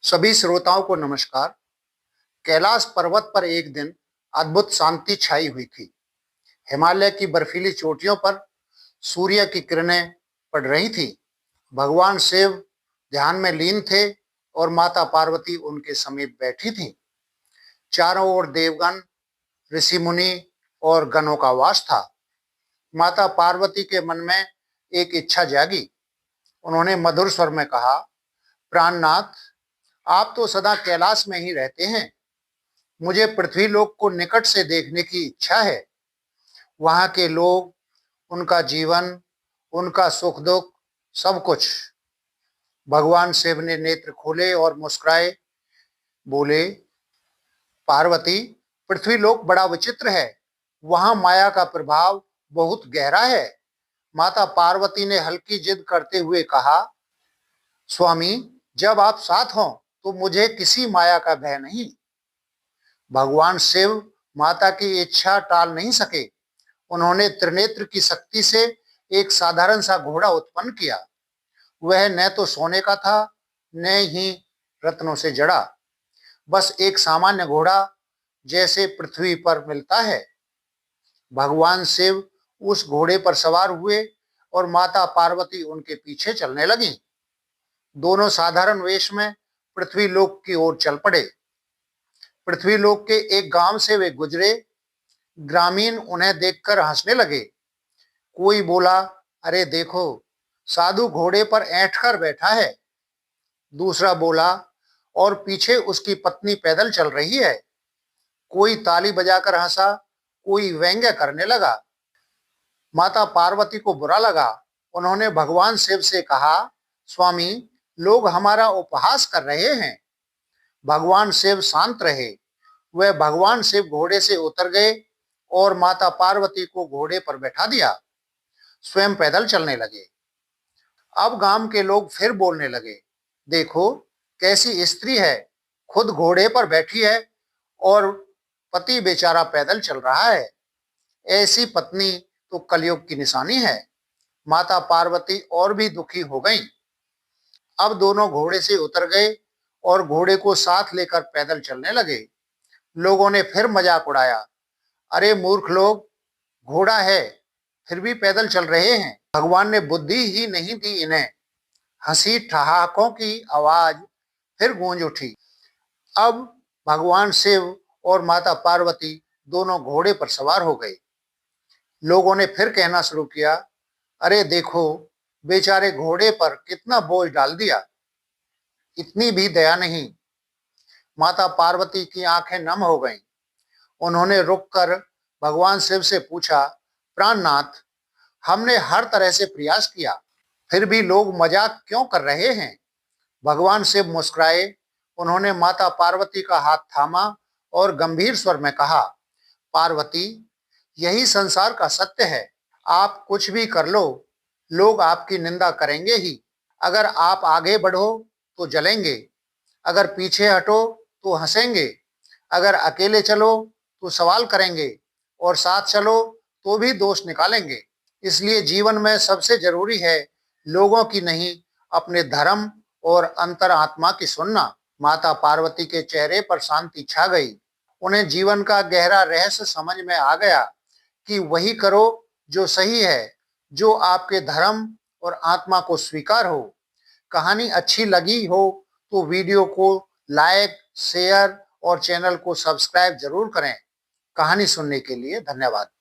सभी श्रोताओं को नमस्कार। कैलाश पर्वत पर एक दिन अद्भुत शांति छाई हुई थी। हिमालय की बर्फीली चोटियों पर सूर्य की किरणें पड़ रही थी। भगवान शिव ध्यान में लीन थे और माता पार्वती उनके समीप बैठी थी। चारों ओर देवगण, ऋषि मुनि और गणों का वास था। माता पार्वती के मन में एक इच्छा जागी। उन्होंने मधुर स्वर में कहा, प्राणनाथ, आप तो सदा कैलाश में ही रहते हैं। मुझे पृथ्वी लोक को निकट से देखने की इच्छा है। वहां के लोग, उनका जीवन, उनका सुख दुख, सब कुछ। भगवान शिव ने नेत्र खोले और मुस्कुराए, बोले, पार्वती, पृथ्वी लोक बड़ा विचित्र है। वहां माया का प्रभाव बहुत गहरा है। माता पार्वती ने हल्की जिद करते हुए कहा, स्वामी, जब आप साथ हों तो मुझे किसी माया का भय नहीं। भगवान शिव माता की इच्छा टाल नहीं सके। उन्होंने त्रिनेत्र की शक्ति से एक साधारण सा घोड़ा उत्पन्न किया। वह न तो सोने का था, न ही रत्नों से जड़ा। बस एक सामान्य घोड़ा, जैसे पृथ्वी पर मिलता है। भगवान शिव उस घोड़े पर सवार हुए और माता पार्वती उनके पीछे चलने लगी। दोनों साधारण वेश में पृथ्वी लोक की ओर चल पड़े। पृथ्वी लोक के एक गांव से वे गुजरे। ग्रामीण उन्हें देखकर हंसने लगे। कोई बोला, अरे देखो, साधु घोड़े पर ऐंठ कर बैठा है। दूसरा बोला, और पीछे उसकी पत्नी पैदल चल रही है। कोई ताली बजाकर हंसा, कोई व्यंग्य करने लगा। माता पार्वती को बुरा लगा। उन्होंने भगवान शिव से कहा, स्वामी, लोग हमारा उपहास कर रहे हैं। भगवान शिव शांत रहे। वह भगवान शिव घोड़े से उतर गए और माता पार्वती को घोड़े पर बैठा दिया। स्वयं पैदल चलने लगे। अब गांव के लोग फिर बोलने लगे, देखो, कैसी स्त्री है, खुद घोड़े पर बैठी है और पति बेचारा पैदल चल रहा है। ऐसी पत्नी तो कलयुग की निशानी है। माता पार्वती और भी दुखी हो गईं। अब दोनों घोड़े से उतर गए और घोड़े को साथ लेकर पैदल चलने लगे। लोगों ने फिर मजाक उड़ाया, अरे मूर्ख लोग, घोड़ा है फिर भी पैदल चल रहे हैं। भगवान ने बुद्धि ही नहीं दी इन्हें। हंसी ठहाकों की आवाज फिर गूंज उठी। अब भगवान शिव और माता पार्वती दोनों घोड़े पर सवार हो गए। लोगों ने फिर कहना शुरू किया, अरे देखो, बेचारे घोड़े पर कितना बोझ डाल दिया, इतनी भी दया नहीं। माता पार्वती की आंखें नम हो गईं। उन्होंने रुककर भगवान शिव से पूछा, प्राणनाथ, हमने हर तरह से प्रयास किया, फिर भी लोग मजाक क्यों कर रहे हैं? भगवान शिव मुस्कुराए। उन्होंने माता पार्वती का हाथ थामा और गंभीर स्वर में कहा, पार्वती, यही संसार का सत्य है। आप कुछ भी कर लो, लोग आपकी निंदा करेंगे ही। अगर आप आगे बढ़ो तो जलेंगे, अगर पीछे हटो तो हंसेंगे, अगर अकेले चलो तो सवाल करेंगे, और साथ चलो तो भी दोष निकालेंगे। इसलिए जीवन में सबसे जरूरी है लोगों की नहीं, अपने धर्म और अंतरात्मा की सुनना। माता पार्वती के चेहरे पर शांति छा गई। उन्हें जीवन का गहरा रहस्य समझ में आ गया कि वही करो जो सही है, जो आपके धर्म और आत्मा को स्वीकार हो। कहानी अच्छी लगी हो तो वीडियो को लाइक, शेयर और चैनल को सब्सक्राइब जरूर करें। कहानी सुनने के लिए धन्यवाद।